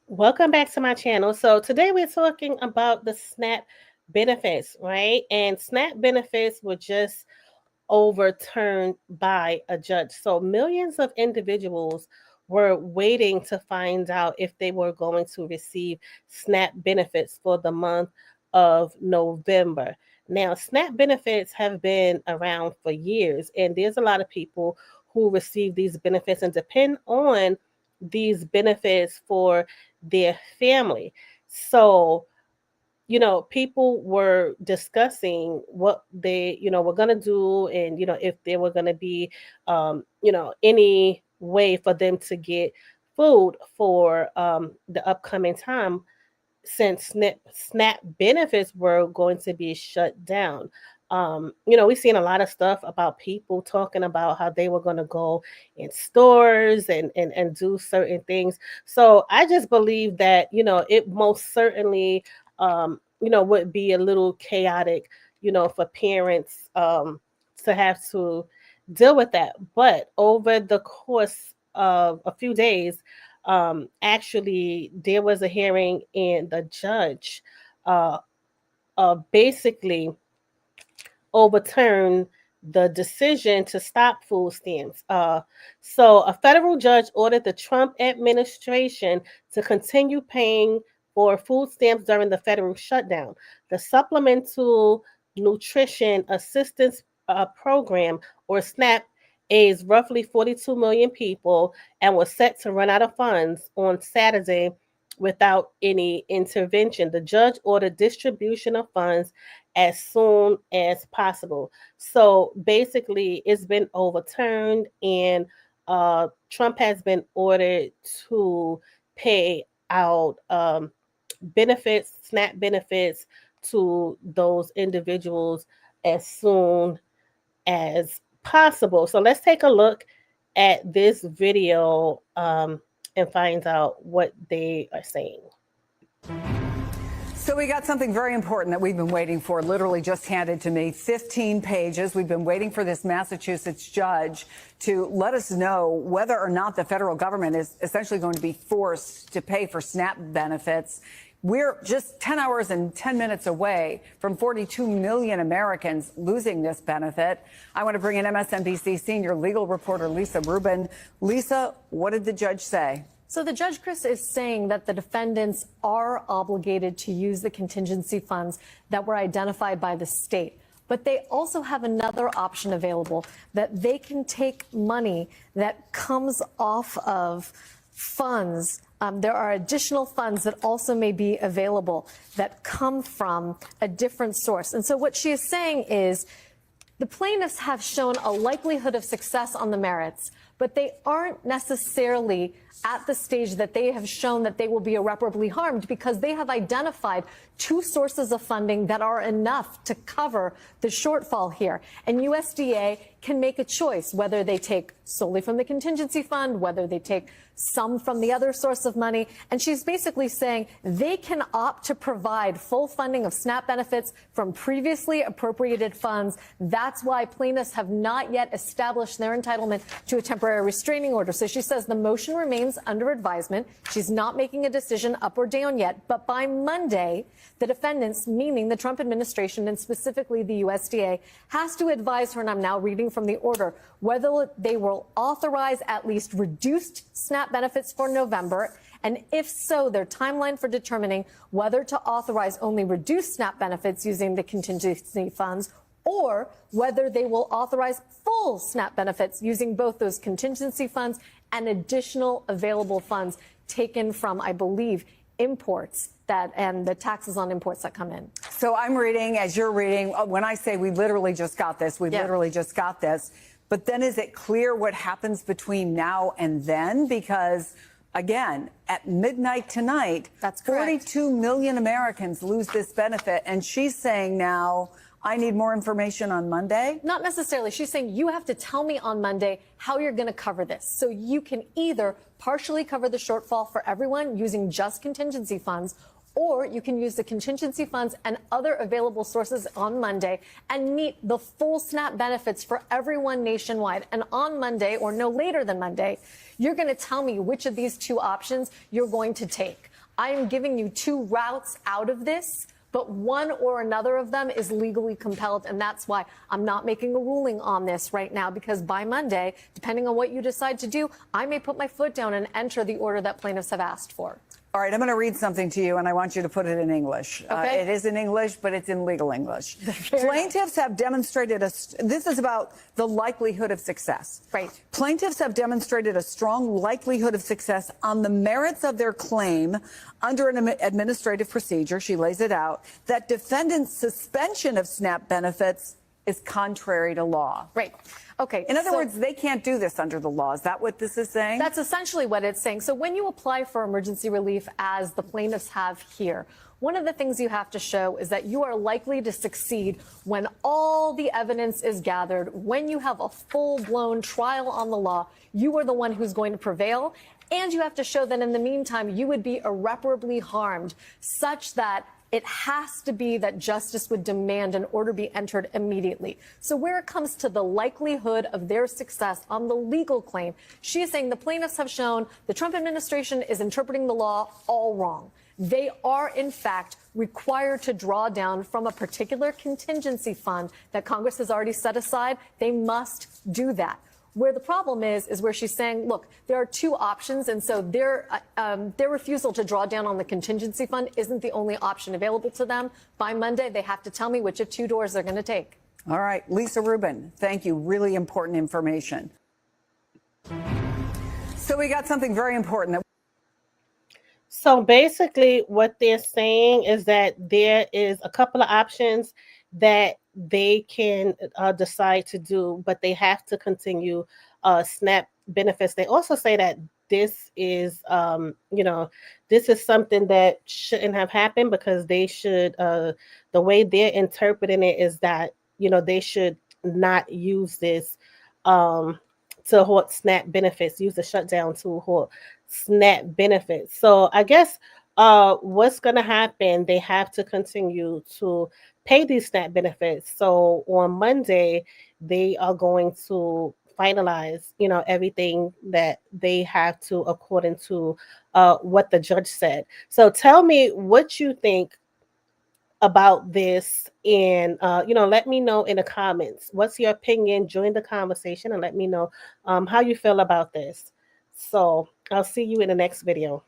Welcome back to my channel. So today we're talking about the SNAP benefits, right? And SNAP benefits were just overturned by a judge. So millions of individuals were waiting to find out if they were going to receive SNAP benefits for the month of November. Now, SNAP benefits have been around for years, and there's a lot of people who receive these benefits and depend on these benefits for their family. So, people were discussing what they, were going to do, and, if there were going to be, any way for them to get food for the upcoming time since SNAP benefits were going to be shut down. We've seen a lot of stuff about people talking about how they were going to go in stores and do certain things. So I just believe that, it most certainly, would be a little chaotic, for parents to have to deal with that. But over the course of a few days, actually there was a hearing and the judge uh, basically overturned the decision to stop food stamps. So a federal judge ordered the Trump administration to continue paying for food stamps during the federal shutdown. The Supplemental Nutrition Assistance Program, or SNAP, aids roughly 42 million people and was set to run out of funds on Saturday without any intervention. The judge ordered distribution of funds as soon as possible. So basically, it's been overturned, and Trump has been ordered to pay out benefits, SNAP benefits, to those individuals as soon as possible. So let's take a look at this video and find out what they are saying. So we got something very important that we've been waiting for, literally just handed to me, 15 pages. We've been waiting for this Massachusetts judge to let us know whether or not the federal government is essentially going to be forced to pay for SNAP benefits. We're just 10 hours and 10 minutes away from 42 million Americans losing this benefit. I want to bring in MSNBC senior legal reporter Lisa Rubin. Lisa, what did the judge say? So the judge, Chris, is saying that the defendants are obligated to use the contingency funds that were identified by the state. But they also have another option available, that they can take money that comes off of funds. There are additional funds that also may be available that come from a different source. And so what she is saying is the plaintiffs have shown a likelihood of success on the merits, but they aren't necessarily at the stage that they have shown that they will be irreparably harmed, because they have identified two sources of funding that are enough to cover the shortfall here. And USDA can make a choice whether they take solely from the contingency fund, whether they take some from the other source of money. And she's basically saying they can opt to provide full funding of SNAP benefits from previously appropriated funds. That's why plaintiffs have not yet established their entitlement to a temporary restraining order. So she says the motion remains under advisement. She's not making a decision up or down yet. But by Monday, the defendants, meaning the Trump administration and specifically the USDA, has to advise her, and I'm now reading from the order, whether they will authorize at least reduced SNAP benefits for November, and if so, their timeline for determining whether to authorize only reduced SNAP benefits using the contingency funds, or whether they will authorize full SNAP benefits using both those contingency funds and additional available funds taken from, I believe, imports and the taxes on imports that come in. So I'm reading, as you're reading, when I say we literally just got this, literally just got this. But then is it clear what happens between now and then? Because, again, at midnight tonight, that's correct, 42 million Americans lose this benefit. And she's saying now, I need more information on Monday? Not necessarily. She's saying you have to tell me on Monday how you're going to cover this. So you can either partially cover the shortfall for everyone using just contingency funds, or you can use the contingency funds and other available sources on Monday and meet the full SNAP benefits for everyone nationwide. And on Monday, or no later than Monday, you're going to tell me which of these two options you're going to take. I am giving you two routes out of this, but one or another of them is legally compelled. And that's why I'm not making a ruling on this right now, because by Monday, depending on what you decide to do, I may put my foot down and enter the order that plaintiffs have asked for. All right, I'm going to read something to you, and I want you to put it in English. Okay. It is in English, but it's in legal English. Plaintiffs have demonstrated this is about the likelihood of success. Right. Plaintiffs have demonstrated a strong likelihood of success on the merits of their claim under an administrative procedure, she lays it out, that defendants' suspension of SNAP benefits is contrary to law. Right. Okay. In other words, they can't do this under the law. Is that what this is saying? That's essentially what it's saying. So when you apply for emergency relief, as the plaintiffs have here, one of the things you have to show is that you are likely to succeed when all the evidence is gathered, when you have a full-blown trial on the law, you are the one who's going to prevail. And you have to show that in the meantime, you would be irreparably harmed, such that it has to be that justice would demand an order be entered immediately. So where it comes to the likelihood of their success on the legal claim, she is saying the plaintiffs have shown the Trump administration is interpreting the law all wrong. They are, in fact, required to draw down from a particular contingency fund that Congress has already set aside. They must do that. Where the problem is where she's saying, look, there are two options. And so their refusal to draw down on the contingency fund isn't the only option available to them. By Monday, they have to tell me which of two doors they're going to take. All right. Lisa Rubin, thank you. Really important information. So we got something very important. So basically what they're saying is that there is a couple of options that they can decide to do, but they have to continue SNAP benefits. They also say that this is, this is something that shouldn't have happened, because they should, the way they're interpreting it is that, they should not use this to halt SNAP benefits, use the shutdown to halt SNAP benefits. So I guess what's going to happen, they have to continue to pay these SNAP benefits. So on Monday, they are going to finalize, everything that they have to according to what the judge said. So tell me what you think about this, and let me know in the comments. What's your opinion? Join the conversation and let me know how you feel about this. So I'll see you in the next video.